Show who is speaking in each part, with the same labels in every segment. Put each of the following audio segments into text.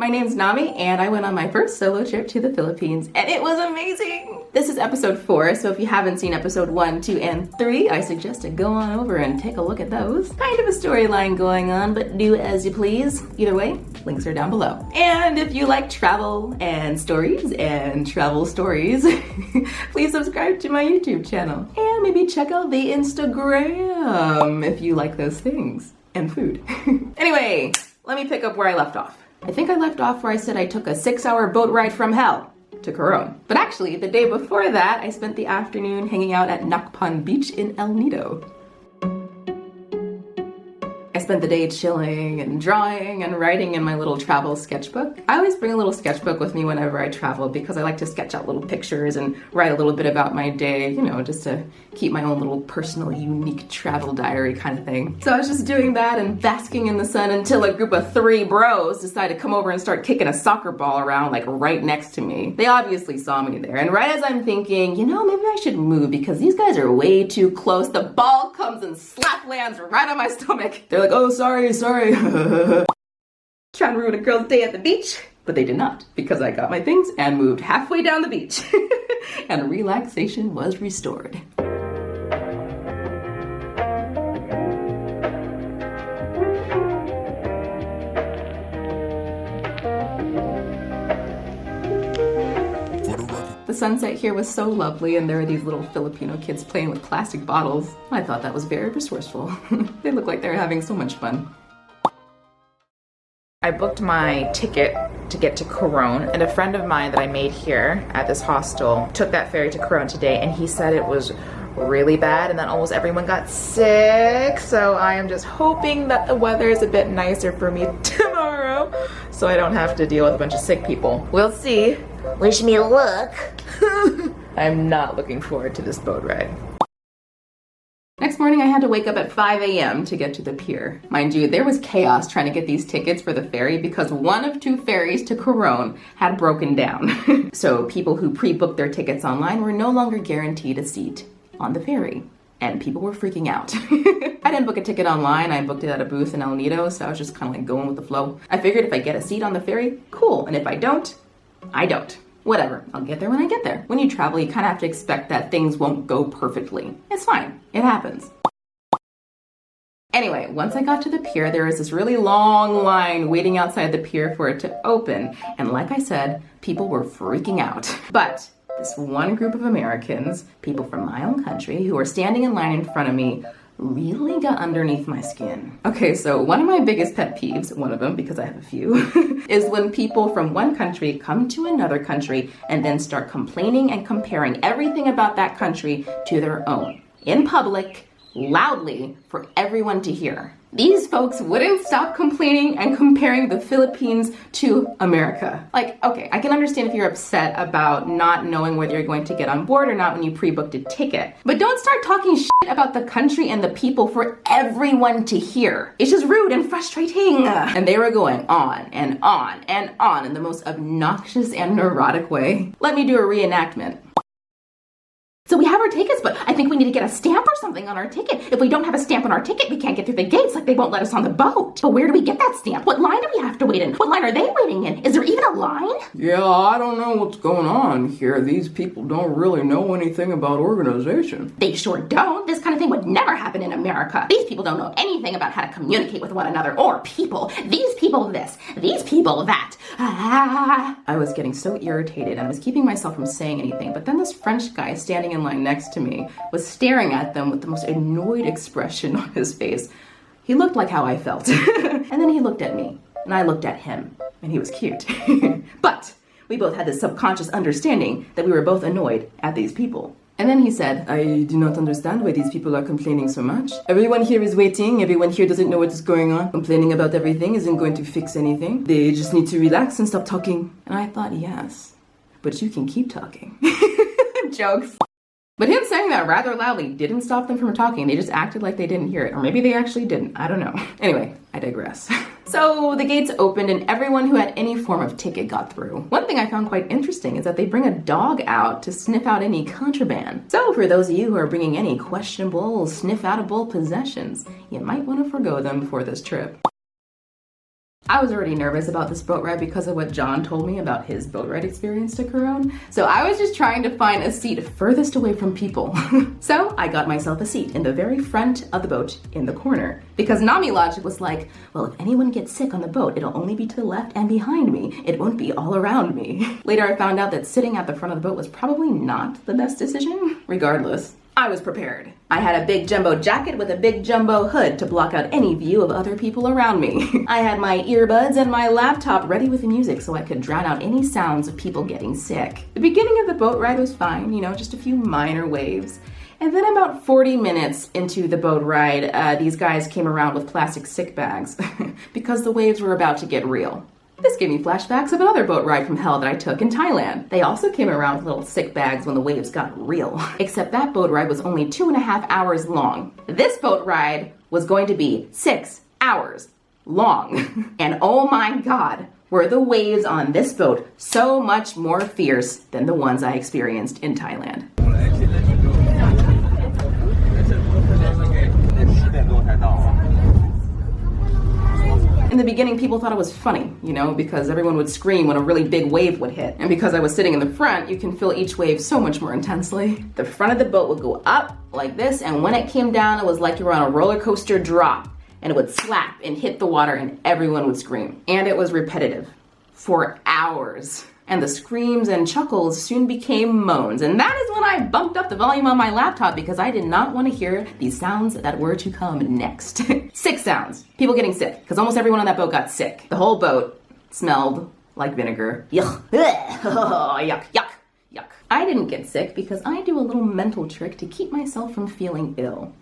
Speaker 1: name's Nami, and I went on my first solo trip to the Philippines, and it was amazing! This is episode 4, so if you haven't seen episode 1, 2, and 3, I suggest to go on over and take a look at those. Kind of a storyline going on, but do as you please. Either way, links are down below. And if you like travel and stories and travel stories, please subscribe to my YouTube channel. And maybe check out the Instagram if you like those things. And food. Anyway, let me pick up where I left off. I think I left off where I said I took a 6-hour boat ride from hell to Coron. But actually, the day before that, I spent the afternoon hanging out at Nacpan beach in El Nido. I spent the day chilling and drawing and writing in my little travel sketchbook. I always bring a little sketchbook with me whenever I travel because I like to sketch out little pictures and write a little bit about my day, you know, just to keep my own little personal, unique travel diary kind of thing. So I was just doing that and basking in the sun until a group of 3 bros decided to come over and start kicking a soccer ball around like right next to me. They obviously saw me there, and right as I'm thinking, you know, maybe I should move because these guys are way too close, the ball comes and slap lands right on my stomach. They're like, oh, sorry. Trying to ruin a girl's day at the beach, but they did not, because I got my things and moved halfway down the beach. And relaxation was restored. The sunset here was so lovely, and there are these little Filipino kids playing with plastic bottles. I thought that was very resourceful. They look like they're having so much fun.
Speaker 2: I booked my ticket to get to Coron, and a friend of mine that I made here at this hostel took that ferry to Coron today, and he said it was really bad and that almost everyone got sick. So I am just hoping that the weather is a bit nicer for me tomorrow so I don't have to deal with a bunch of sick people. We'll see. Wish me luck. I'm not looking forward to this boat ride.
Speaker 1: Next morning I had to wake up at 5 a.m. to get to the pier. Mind you, there was chaos trying to get these tickets for the ferry because one of 2 ferries to Coron had broken down. So people who pre-booked their tickets online were no longer guaranteed a seat on the ferry. And people were freaking out. I didn't book a ticket online, I booked it at a booth in El Nido, so I was just kind of like going with the flow. I figured if I get a seat on the ferry, cool, and if I don't, I don't. Whatever, I'll get there when I get there. When you travel, you kind of have to expect that things won't go perfectly. It's fine, it happens. Anyway, once I got to the pier, there was this really long line waiting outside the pier for it to open. And like I said, people were freaking out. But this one group of Americans, people from my own country, who were standing in line in front of me, really got underneath my skin. Okay, so one of my biggest pet peeves, one of them because I have a few, is when people from one country come to another country and then start complaining and comparing everything about that country to their own. In public, loudly, for everyone to hear. These folks wouldn't stop complaining and comparing the Philippines to America. Like, okay, I can understand if you're upset about not knowing whether you're going to get on board or not when you pre-booked a ticket. But don't start talking shit about the country and the people for everyone to hear. It's just rude and frustrating. And they were going on and on and on in the most obnoxious and neurotic way. Let me do a reenactment. So we have our tickets, but I think we need to get a stamp or something on our ticket. If we don't have a stamp on our ticket, we can't get through the gates, like they won't let us on the boat. But where do we get that stamp? What line do we have to wait in? What line are they waiting in? Is there even a line?
Speaker 3: Yeah, I don't know what's going on here. These people don't really know anything about organization.
Speaker 1: They sure don't. This kind of thing would never happen in America. These people don't know anything about how to communicate with one another or people. These people this, these people that. I was getting so irritated and I was keeping myself from saying anything, but then this French guy standing in line next to me was staring at them with the most annoyed expression on his face. He looked like how I felt. And then he looked at me, and I looked at him, and he was cute. But we both had this subconscious understanding that we were both annoyed at these people. And then he said, I do not understand why these people are complaining so much. Everyone here is waiting, everyone here doesn't know what is going on. Complaining about everything isn't going to fix anything. They just need to relax and stop talking. And I thought, yes, but you can keep talking. Jokes. But him saying that rather loudly didn't stop them from talking. They just acted like they didn't hear it. Or maybe they actually didn't. I don't know. Anyway, I digress. So the gates opened and everyone who had any form of ticket got through. One thing I found quite interesting is that they bring a dog out to sniff out any contraband. So for those of you who are bringing any questionable, sniff-outable possessions, you might want to forgo them for this trip. I was already nervous about this boat ride because of what John told me about his boat ride experience to Coron. So I was just trying to find a seat furthest away from people. So I got myself a seat in the very front of the boat in the corner. Because Nami logic was like, well, if anyone gets sick on the boat, it'll only be to the left and behind me. It won't be all around me. Later I found out that sitting at the front of the boat was probably not the best decision. Regardless, I was prepared. I had a big jumbo jacket with a big jumbo hood to block out any view of other people around me. I had my earbuds and my laptop ready with the music so I could drown out any sounds of people getting sick. The beginning of the boat ride was fine, you know, just a few minor waves. And then about 40 minutes into the boat ride, these guys came around with plastic sick bags because the waves were about to get real. This gave me flashbacks of another boat ride from hell that I took in Thailand. They also came around with little sick bags when the waves got real. Except that boat ride was only 2.5 hours long. This boat ride was going to be 6 hours long. And oh my God, were the waves on this boat so much more fierce than the ones I experienced in Thailand. In the beginning, people thought it was funny, you know, because everyone would scream when a really big wave would hit. And because I was sitting in the front, you can feel each wave so much more intensely. The front of the boat would go up like this, and when it came down, it was like you were on a roller coaster drop, and it would slap and hit the water, and everyone would scream. And it was repetitive for hours. And the screams and chuckles soon became moans. And that is when I bumped up the volume on my laptop because I did not want to hear these sounds that were to come next. Sick sounds. People getting sick, because almost everyone on that boat got sick. The whole boat smelled like vinegar. Yuck. Yuck, yuck, yuck. I didn't get sick because I do a little mental trick to keep myself from feeling ill.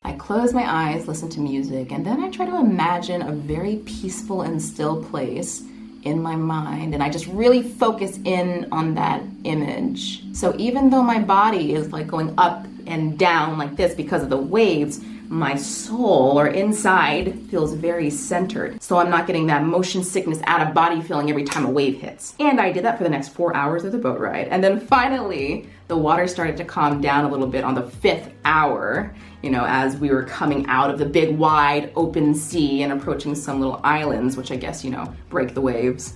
Speaker 1: I close my eyes, listen to music, and then I try to imagine a very peaceful and still place in my mind, and I just really focus in on that image. So even though my body is like going up and down like this because of the waves, my soul or inside feels very centered. So I'm not getting that motion sickness out of body feeling every time a wave hits. And I did that for the next 4 hours of the boat ride. And then finally, the water started to calm down a little bit on the 5th hour, you know, as we were coming out of the big wide open sea and approaching some little islands, which I guess, you know, break the waves.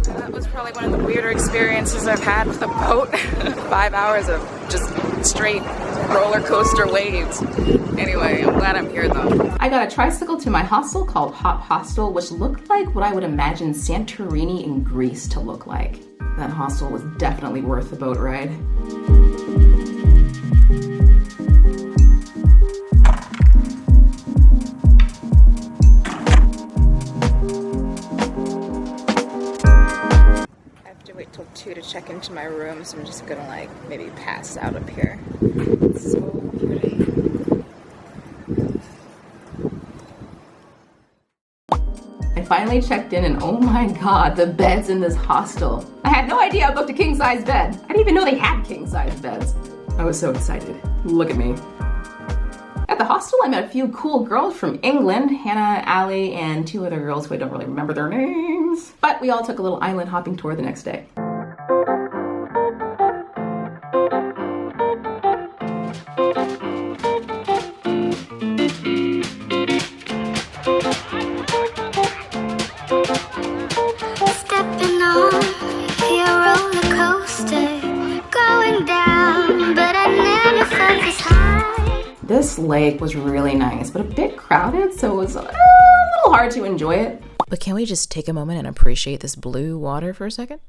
Speaker 2: That was probably one of the weirder experiences I've had with a boat. 5 hours of just straight roller coaster waves. Anyway, I'm glad I'm here though.
Speaker 1: I got a tricycle to my hostel called Hop Hostel, which looked like what I would imagine Santorini in Greece to look like. That hostel was definitely worth the boat ride.
Speaker 2: Wait till 2 to check into my room, so I'm just gonna like maybe pass out up here. It's so pretty.
Speaker 1: I finally checked in and oh my God, the beds in this hostel. I had no idea I booked a king size bed. I didn't even know they had king size beds. I was so excited. Look at me. At the hostel, I met a few cool girls from England, Hannah, Allie, and 2 other girls who I don't really remember their names. But we all took a little island hopping tour the next day.
Speaker 4: Stepping on your roller coaster, going down, but I never felt this high.
Speaker 1: This lake was really nice, but a bit crowded, so it was a little hard to enjoy it.
Speaker 2: But can we just take a moment and appreciate this blue water for a second?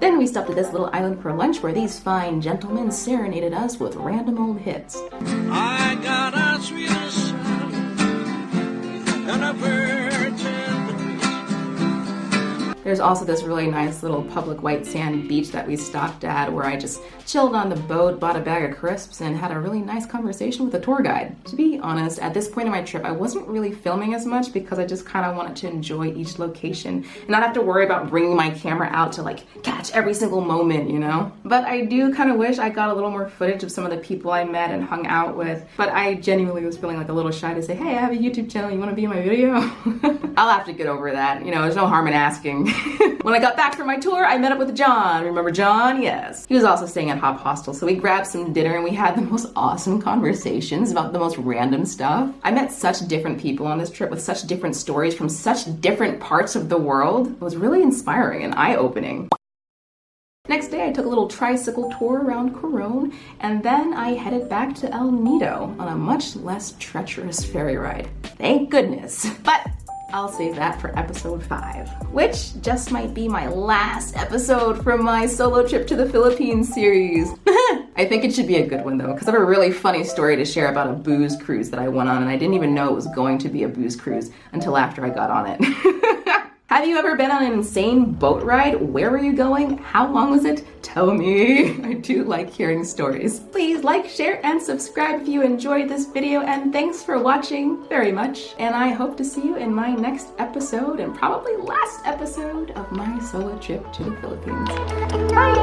Speaker 1: Then we stopped at this little island for lunch where these fine gentlemen serenaded us with random old hits.
Speaker 5: I got a Swedish and a virgin.
Speaker 1: There's also this really nice little public white sand beach that we stopped at where I just chilled on the boat, bought a bag of crisps, and had a really nice conversation with the tour guide. To be honest, at this point in my trip, I wasn't really filming as much because I just kind of wanted to enjoy each location and not have to worry about bringing my camera out to like catch every single moment, you know? But I do kind of wish I got a little more footage of some of the people I met and hung out with. But I genuinely was feeling like a little shy to say, hey, I have a YouTube channel, you want to be in my video? I'll have to get over that. You know, there's no harm in asking. When I got back from my tour, I met up with John. Remember John? Yes. He was also staying at Hop Hostel, so we grabbed some dinner and we had the most awesome conversations about the most random stuff. I met such different people on this trip with such different stories from such different parts of the world. It was really inspiring and eye-opening. Next day, I took a little tricycle tour around Coron, and then I headed back to El Nido on a much less treacherous ferry ride. Thank goodness. But I'll save that for episode 5, which just might be my last episode from my solo trip to the Philippines series. I think it should be a good one though, because I have a really funny story to share about a booze cruise that I went on, and I didn't even know it was going to be a booze cruise until after I got on it. Have you ever been on an insane boat ride? Where were you going? How long was it? Tell me. I do like hearing stories. Please like, share, and subscribe if you enjoyed this video, and thanks for watching very much. And I hope to see you in my next episode, and probably last episode of my solo trip to the Philippines. Bye!